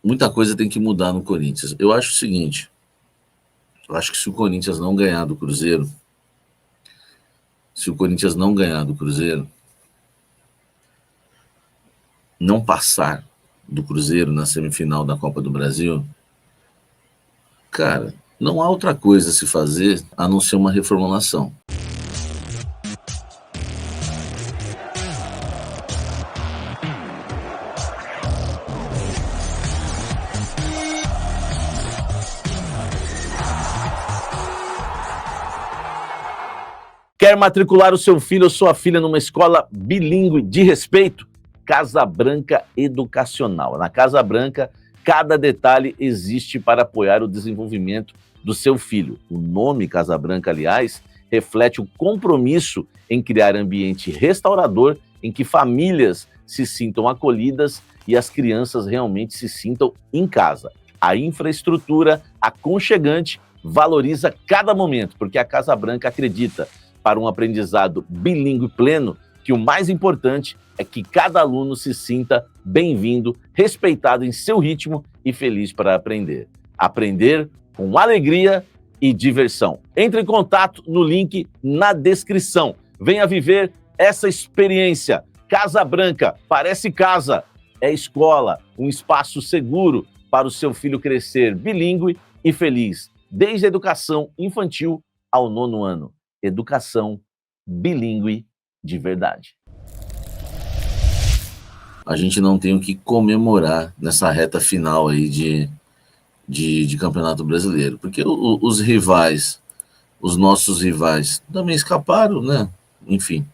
muita coisa tem que mudar no Corinthians. Eu acho o seguinte, eu acho que se o Corinthians não ganhar do Cruzeiro, não passar do Cruzeiro na semifinal da Copa do Brasil, cara, não há outra coisa a se fazer a não ser uma reformulação. Quer matricular o seu filho ou sua filha numa escola bilíngue de respeito? Casa Branca Educacional. Na Casa Branca, cada detalhe existe para apoiar o desenvolvimento do seu filho. O nome Casa Branca, aliás, reflete o compromisso em criar ambiente restaurador em que famílias se sintam acolhidas e as crianças realmente se sintam em casa. A infraestrutura aconchegante valoriza cada momento, porque a Casa Branca acredita, para um aprendizado bilíngue pleno, que o mais importante é que cada aluno se sinta bem-vindo, respeitado em seu ritmo e feliz para aprender. Aprender com alegria e diversão. Entre em contato no link na descrição. Venha viver essa experiência. Casa Branca, parece casa, é escola, um espaço seguro para o seu filho crescer bilíngue e feliz, desde a educação infantil ao 9º ano. Educação bilíngue de verdade. A gente não tem o que comemorar nessa reta final aí de Campeonato Brasileiro, porque os rivais, os nossos rivais, também escaparam, né? Enfim.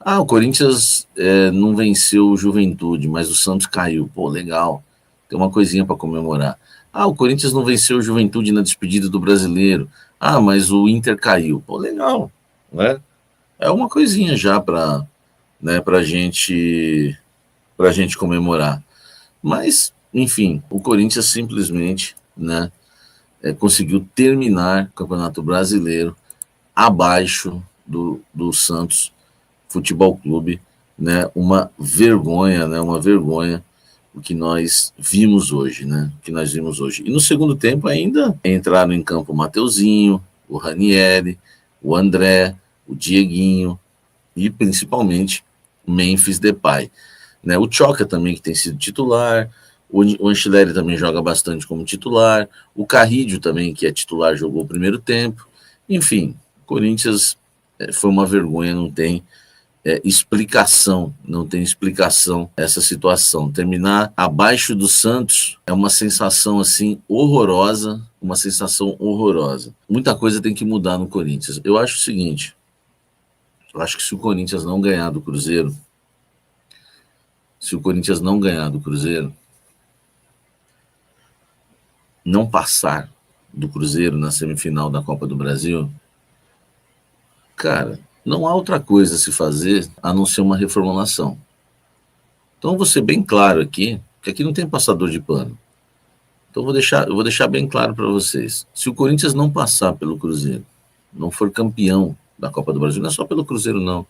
O Corinthians não venceu o Juventude, mas o Santos caiu. Pô, legal. Tem uma coisinha para comemorar. O Corinthians não venceu o Juventude na despedida do Brasileiro. Mas o Inter caiu. Pô, legal, né? É uma coisinha já para, né, pra gente comemorar. Mas, enfim, o Corinthians simplesmente, né, conseguiu terminar o Campeonato Brasileiro abaixo do Santos Futebol Clube, né? Uma vergonha, o que nós vimos hoje, né? E no segundo tempo ainda entraram em campo o Mateuzinho, o Ranieri, o André, o Dieguinho e principalmente Memphis Depay, né? O Tchoca também, que tem sido titular, o Anceleri também joga bastante como titular, o Carrídio também, que é titular, jogou o primeiro tempo. Enfim, o Corinthians foi uma vergonha, não tem explicação essa situação. Terminar abaixo do Santos é uma sensação assim horrorosa, Muita coisa tem que mudar no Corinthians. Eu acho o seguinte, eu acho que se o Corinthians não ganhar do Cruzeiro, não passar do Cruzeiro na semifinal da Copa do Brasil, cara, não há outra coisa a se fazer a não ser uma reformulação. Então, vou ser bem claro aqui, que aqui não tem passador de pano. Então, eu vou deixar bem claro para vocês. Se o Corinthians não passar pelo Cruzeiro, não for campeão da Copa do Brasil, não é só pelo Cruzeiro, não.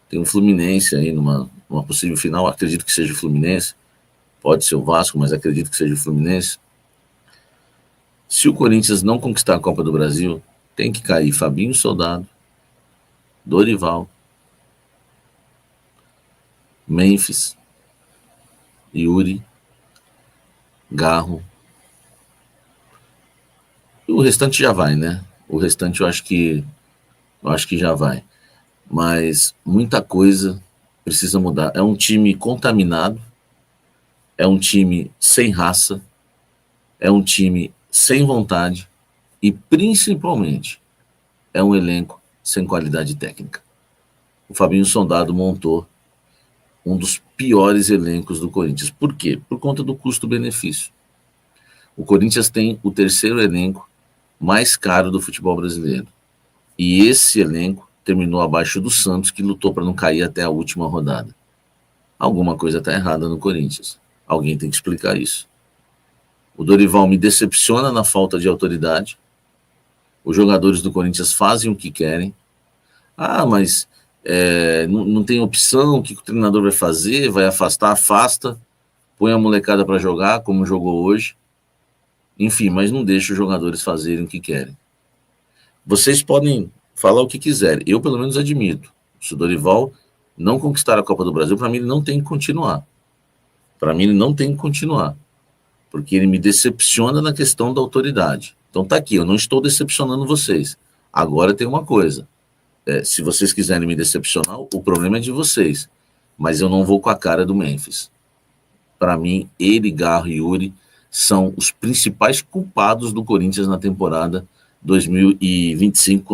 Tem um Fluminense aí numa possível final, acredito que seja o Fluminense. Pode ser o Vasco, mas acredito que seja o Fluminense. Se o Corinthians não conquistar a Copa do Brasil, tem que cair Fabinho Soldado, Dorival, Memphis, Yuri, Garro. E o restante já vai, né? O restante eu acho que já vai. Mas muita coisa precisa mudar. É um time contaminado, é um time sem raça, é um time sem vontade e, principalmente, é um elenco sem qualidade técnica. O Fabinho Soldado montou um dos piores elencos do Corinthians. Por quê? Por conta do custo-benefício. O Corinthians tem o terceiro elenco mais caro do futebol brasileiro. E esse elenco terminou abaixo do Santos, que lutou para não cair até a última rodada. Alguma coisa está errada no Corinthians. Alguém tem que explicar isso. O Dorival me decepciona na falta de autoridade. Os jogadores do Corinthians fazem o que querem. Mas não tem opção, o que o treinador vai fazer? Vai afastar? Afasta. põe a molecada para jogar, como jogou hoje, enfim, mas não deixa os jogadores fazerem o que querem. Vocês podem falar o que quiserem, eu pelo menos admito, se o Dorival não conquistar a Copa do Brasil, para mim ele não tem que continuar. Para mim ele não tem que continuar, porque ele me decepciona na questão da autoridade. Então tá aqui, eu não estou decepcionando vocês. Agora tem uma coisa, se vocês quiserem me decepcionar, o problema é de vocês, mas eu não vou com a cara do Memphis. Para mim, ele, Garro e Yuri são os principais culpados do Corinthians na temporada 2025,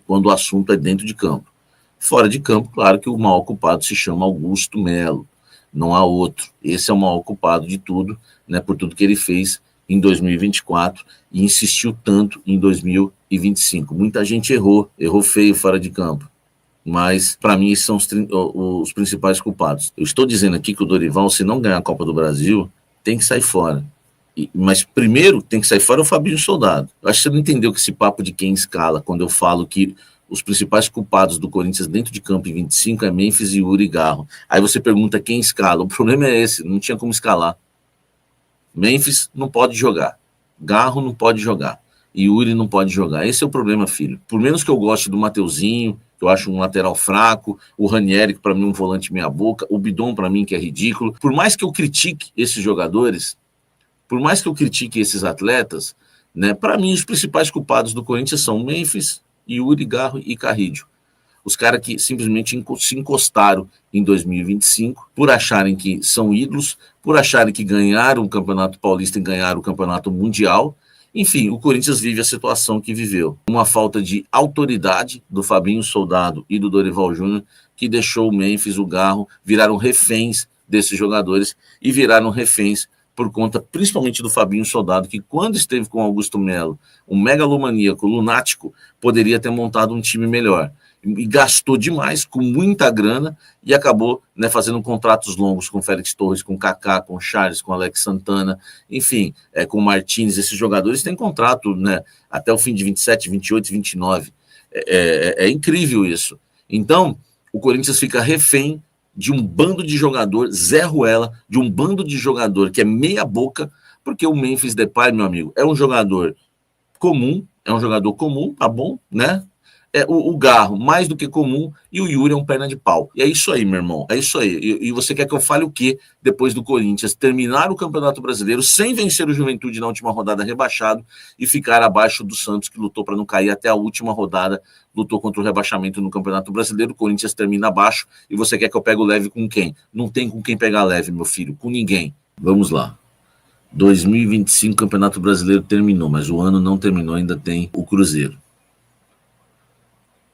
quando o assunto é dentro de campo. Fora de campo, claro que o maior culpado se chama Augusto Melo, não há outro. Esse é o maior culpado de tudo, né, por tudo que ele fez em 2024 e insistiu tanto em 2025. Muita gente errou feio fora de campo, mas para mim esses são os principais culpados. Eu estou dizendo aqui que o Dorival, se não ganhar a Copa do Brasil, tem que sair fora. Mas primeiro tem que sair fora o Fabinho Soldado. Eu acho que você não entendeu que esse papo de quem escala, quando eu falo que os principais culpados do Corinthians dentro de campo em 25 é Memphis, Yuri e Garro. Aí você pergunta quem escala. O problema é esse, não tinha como escalar. Memphis não pode jogar, Garro não pode jogar, Yuri não pode jogar. Esse é o problema, filho. Por menos que eu goste do Mateuzinho, que eu acho um lateral fraco, o Ranieri, que para mim é um volante meia boca, o Bidon para mim que é ridículo. Por mais que eu critique esses jogadores, por mais que eu critique esses atletas, né, para mim os principais culpados do Corinthians são Memphis, Yuri, Garro e Carrillo. Os caras que simplesmente se encostaram em 2025 por acharem que são ídolos, por acharem que ganharam o Campeonato Paulista e ganharam o Campeonato Mundial. Enfim, o Corinthians vive a situação que viveu. Uma falta de autoridade do Fabinho Soldado e do Dorival Júnior, que deixou o Memphis, o Garro, viraram reféns desses jogadores e viraram reféns por conta principalmente do Fabinho Soldado, que quando esteve com Augusto Melo, um megalomaníaco, lunático, poderia ter montado um time melhor. E gastou demais, com muita grana, e acabou, né, fazendo contratos longos com Félix Torres, com Kaká, com Charles, com Alex Santana, enfim, com Martins. Esses jogadores têm contrato, né, até o fim de 27, 28, 29. É incrível isso. Então, o Corinthians fica refém de um bando de jogador, Zé Ruela, de um bando de jogador que é meia boca, porque o Memphis Depay, meu amigo, é um jogador comum, tá bom, né? O Garro, mais do que comum, e o Yuri é um perna de pau. E é isso aí, meu irmão, é isso aí. E você quer que eu fale o quê depois do Corinthians terminar o Campeonato Brasileiro sem vencer o Juventude na última rodada rebaixado e ficar abaixo do Santos, que lutou para não cair até a última rodada, lutou contra o rebaixamento no Campeonato Brasileiro, o Corinthians termina abaixo, e você quer que eu pegue o leve com quem? Não tem com quem pegar leve, meu filho, com ninguém. Vamos lá. 2025, Campeonato Brasileiro terminou, mas o ano não terminou, ainda tem o Cruzeiro.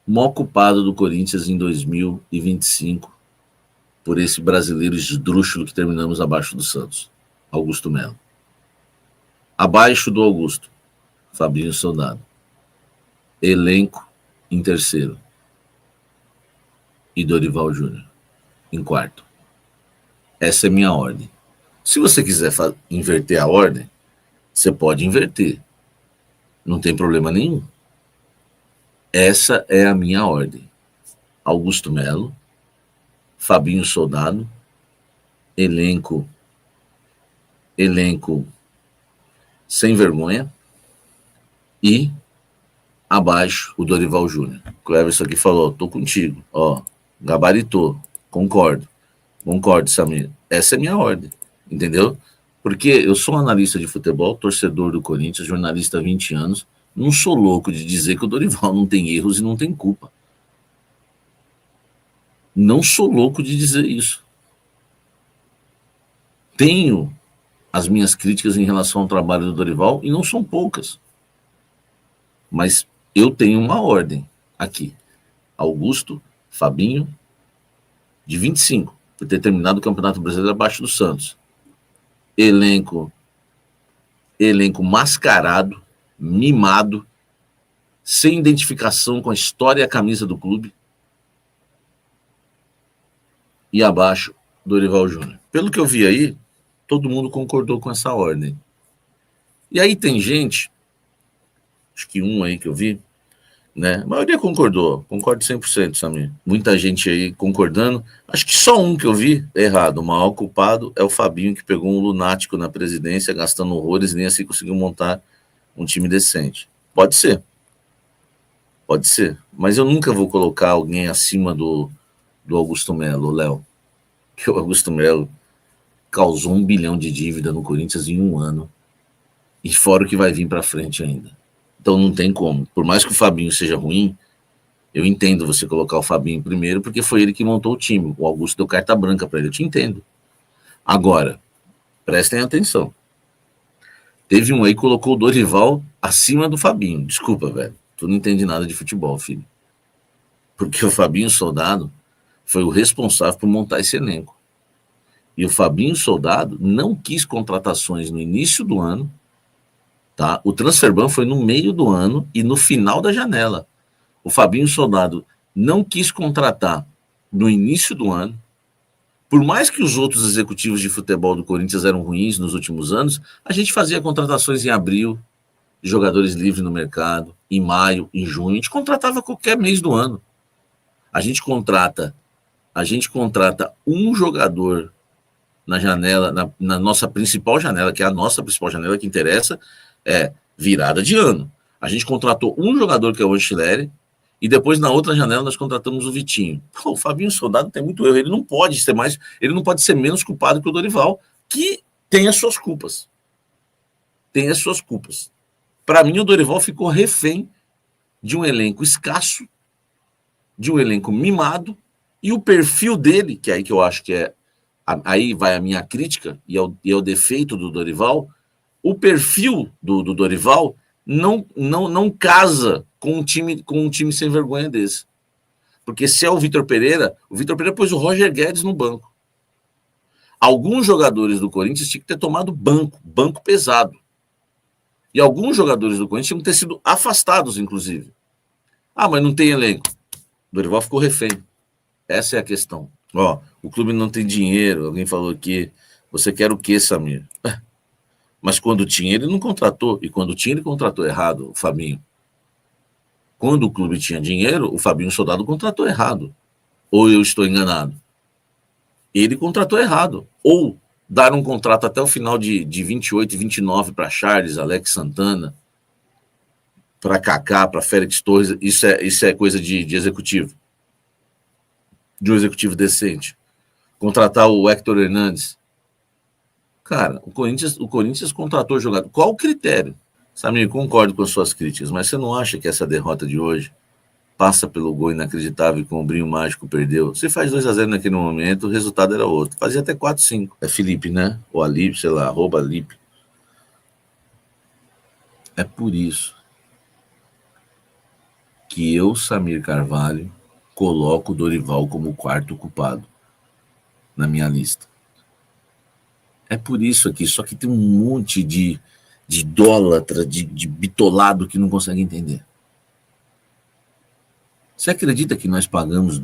O maior culpado do Corinthians em 2025 por esse brasileiro esdrúxulo que terminamos abaixo do Santos, Augusto Melo. Abaixo do Augusto, Fabinho Soldado. Elenco em terceiro. E Dorival Júnior em quarto. Essa é minha ordem. Se você quiser inverter a ordem, você pode inverter. Não tem problema nenhum. Essa é a minha ordem. Augusto Melo, Fabinho Soldado, elenco sem vergonha, e abaixo o Dorival Júnior. O Cleverson aqui falou, tô contigo, gabaritou, concordo, Samir. Essa é a minha ordem, entendeu? Porque eu sou um analista de futebol, torcedor do Corinthians, jornalista há 20 anos, não sou louco de dizer que o Dorival não tem erros e não tem culpa. Não sou louco de dizer isso. Tenho as minhas críticas em relação ao trabalho do Dorival, e não são poucas. Mas eu tenho uma ordem aqui. Augusto, Fabinho, de 25, por ter terminado o Campeonato Brasileiro abaixo do Santos. Elenco mascarado, mimado, sem identificação com a história e a camisa do clube. E abaixo, Dorival Júnior. Pelo que eu vi aí, todo mundo concordou com essa ordem. E aí tem gente, acho que um aí que eu vi, né? A maioria concordou, concordo 100%, Samir. Muita gente aí concordando. Acho que só um que eu vi errado. O maior culpado é o Fabinho, que pegou um lunático na presidência, gastando horrores, e nem assim conseguiu montar um time decente. Pode ser. Pode ser. Mas eu nunca vou colocar alguém acima do Augusto Melo, Léo. Que o Augusto Melo causou 1 bilhão de dívida no Corinthians em um ano. E fora o que vai vir para frente ainda. Então não tem como. Por mais que o Fabinho seja ruim, eu entendo você colocar o Fabinho primeiro, porque foi ele que montou o time. O Augusto deu carta branca para ele, eu te entendo. Agora, prestem atenção. Teve um aí que colocou o Dorival acima do Fabinho. Desculpa, velho. Tu não entende nada de futebol, filho. Porque o Fabinho Soldado foi o responsável por montar esse elenco. E o Fabinho Soldado não quis contratações no início do ano, tá? O transferban foi no meio do ano e no final da janela. O Fabinho Soldado não quis contratar no início do ano. Por mais que os outros executivos de futebol do Corinthians eram ruins nos últimos anos, a gente fazia contratações em abril, jogadores livres no mercado, em maio, em junho, a gente contratava qualquer mês do ano. A gente contrata um jogador na janela, na nossa principal janela, que é a nossa principal janela que interessa, é virada de ano. A gente contratou um jogador, que é o Anchileri, e depois na outra janela nós contratamos o Vitinho. Pô, o Fabinho Soldado tem muito erro, ele não pode ser menos culpado que o Dorival, que tem as suas culpas. Tem as suas culpas. Para mim, o Dorival ficou refém de um elenco escasso, de um elenco mimado, e o perfil dele, que é aí que eu acho que é, aí vai a minha crítica, e é o defeito do Dorival, o perfil do Dorival não casa com um time sem vergonha desse. Porque se é o Vitor Pereira pôs o Roger Guedes no banco. Alguns jogadores do Corinthians tinham que ter tomado banco pesado. E alguns jogadores do Corinthians tinham que ter sido afastados, inclusive. Ah, mas não tem elenco. O Dorival ficou refém. Essa é a questão. Ó, o clube não tem dinheiro. Alguém falou aqui. Você quer o quê, Samir? Mas quando tinha, ele não contratou. E quando tinha, ele contratou errado, o Fabinho. Quando o clube tinha dinheiro, o Fabinho Soldado contratou errado. Ou eu estou enganado? Ele contratou errado. Ou dar um contrato até o final de 28 e 29 para Charles, Alex Santana, para Kaká, para Félix Torres, isso é coisa de executivo. De um executivo decente. Contratar o Héctor Hernandes. Cara, o Corinthians contratou jogador. Qual o critério? Samir, concordo com as suas críticas, mas você não acha que essa derrota de hoje passa pelo gol inacreditável que o Ombrinho Mágico perdeu? Você faz 2-0 naquele momento, o resultado era outro. Fazia até 4-5. É Felipe, né? Ou Alipe, sei lá, @Alipe. É por isso que eu, Samir Carvalho, coloco o Dorival como o quarto culpado na minha lista. É por isso aqui, só que tem um monte de idólatra, de bitolado que não consegue entender. Você acredita que nós pagamos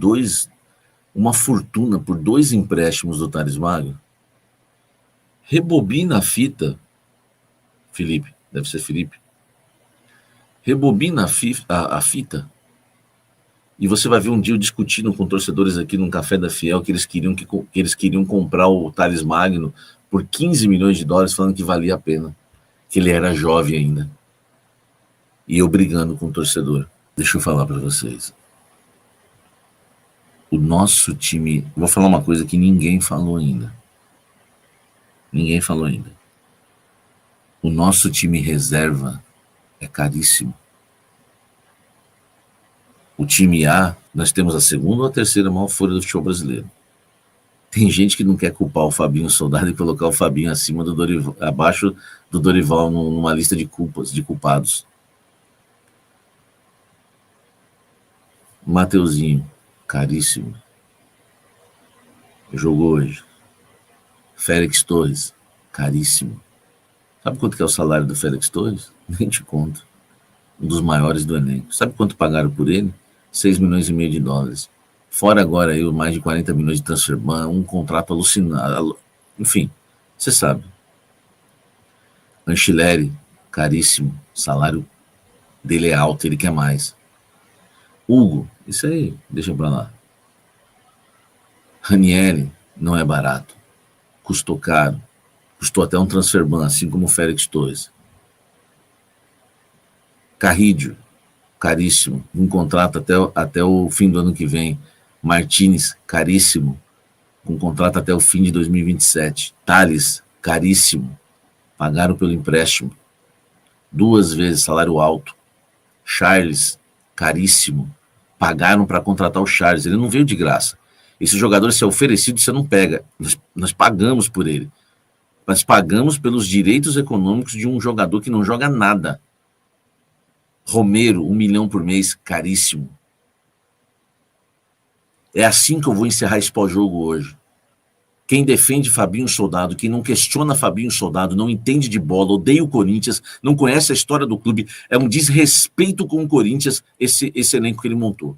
uma fortuna por 2 empréstimos do Thales Magno? Rebobina a fita, Felipe, deve ser Felipe. Rebobina a fita e você vai ver um dia eu discutindo com torcedores aqui num Café da Fiel que eles queriam comprar o Thales Magno por 15 milhões de dólares, falando que valia a pena, que ele era jovem ainda. E eu brigando com o torcedor. Deixa eu falar para vocês. O nosso time... Vou falar uma coisa que ninguém falou ainda. Ninguém falou ainda. O nosso time reserva é caríssimo. O time A, nós temos a segunda ou a terceira maior folha do futebol brasileiro. Tem gente que não quer culpar o Fabinho Soldado e colocar o Fabinho acima do Dorival, abaixo do Dorival numa lista de culpados. Mateuzinho, caríssimo. Jogou hoje. Félix Torres, caríssimo. Sabe quanto que é o salário do Félix Torres? Nem te conto. Um dos maiores do elenco. Sabe quanto pagaram por ele? 6,5 milhões de dólares. Fora agora aí mais de 40 milhões de transferban, um contrato alucinado. Enfim, você sabe. Anchileri, caríssimo. Salário dele é alto, ele quer mais. Hugo, isso aí, deixa pra lá. Ranieri não é barato. Custou caro. Custou até um transferban, assim como o Félix Torres. Carrídio, caríssimo. Um contrato até o fim do ano que vem. Martínez, caríssimo. Com contrato até o fim de 2027. Thales, caríssimo. Pagaram pelo empréstimo. 2 vezes salário alto. Charles, caríssimo. Pagaram para contratar o Charles. Ele não veio de graça. Esse jogador, se é oferecido, você não pega. Nós pagamos por ele. Nós pagamos pelos direitos econômicos de um jogador que não joga nada. Romero, 1 milhão por mês, caríssimo. É assim que eu vou encerrar esse pós-jogo hoje. Quem defende Fabinho Soldado, quem não questiona Fabinho Soldado, não entende de bola, odeia o Corinthians, não conhece a história do clube, é um desrespeito com o Corinthians esse elenco que ele montou.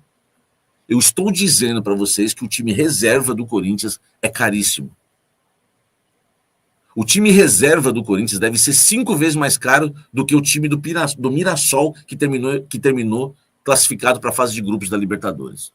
Eu estou dizendo para vocês que o time reserva do Corinthians é caríssimo. O time reserva do Corinthians deve ser 5 vezes mais caro do que o time do Mirassol, que terminou classificado para a fase de grupos da Libertadores.